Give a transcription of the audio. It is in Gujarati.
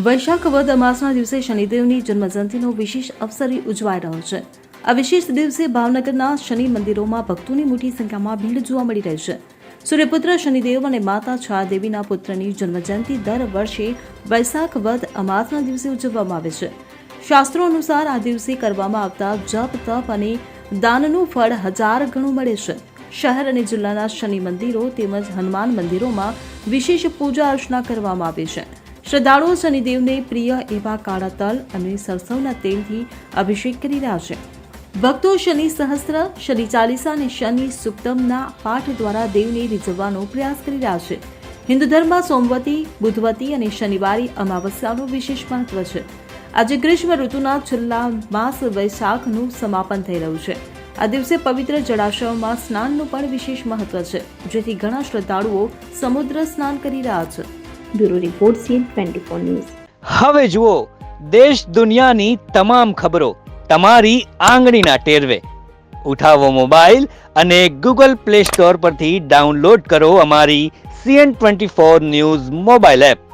વૈશાખ વદ અમાસના દિવસે શનિદેવની જન્મજયંતિનો વિશેષ અવસર ઉજવાઈ રહ્યો છે। આ વિશેષ દિવસે ભાવનગરના શનિ મંદિરોમાં ભક્તોની મોટી સંખ્યામાં ભીડ જોવા મળી રહી છે। સૂર્યપુત્ર શનિદેવ અને માતા છાયાદેવીના પુત્રની જન્મજયંતિ દર વર્ષે વૈશાખ વદ અમાસના દિવસે ઉજવવામાં આવે છે। શાસ્ત્રો અનુસાર આ દિવસે કરવામાં આવતા જપ તપ અને દાનનું ફળ 1000 ગણું મળે છે। શહેર અને જિલ્લાના શનિ મંદિરો તેમજ હનુમાન મંદિરોમાં વિશેષ પૂજા અર્ચના કરવામાં આવે છે। શ્રદ્ધાળુઓ શનિદેવને પ્રિય એવા કાળા તલ અને સરસવના તેલથી અભિષેક કરી રહ્યા છે। ભક્તો શનિ સહસ્ત્ર, શનિ ચાલીસા અને શનિ સુક્તમના પાઠ દ્વારા દેવને રીઝવવાનો પ્રયાસ કરી રહ્યા છે। હિન્દુ ધર્મમાં સોમવતી, બુધવતી અને શનિવારી અમાવસ્યાનું વિશેષ મહત્વ છે। આજે ગ્રીષ્મ ઋતુના છેલ્લા માસ વૈશાખનું સમાપન થઈ રહ્યું છે। આ દિવસે પવિત્ર જળાશયોમાં સ્નાનનું પણ વિશેષ મહત્વ છે, જેથી ઘણા શ્રદ્ધાળુઓ સમુદ્ર સ્નાન કરી રહ્યા છે। Bureau report CN24 news. હવે જુઓ દેશ દુનિયાની તમામ ખબરો તમારી આંગળીના ટેરવે। ઉઠાવો મોબાઈલ અને Google Play Store પરથી ડાઉનલોડ કરો અમારી CN24 ન્યૂઝ મોબાઈલ એપ।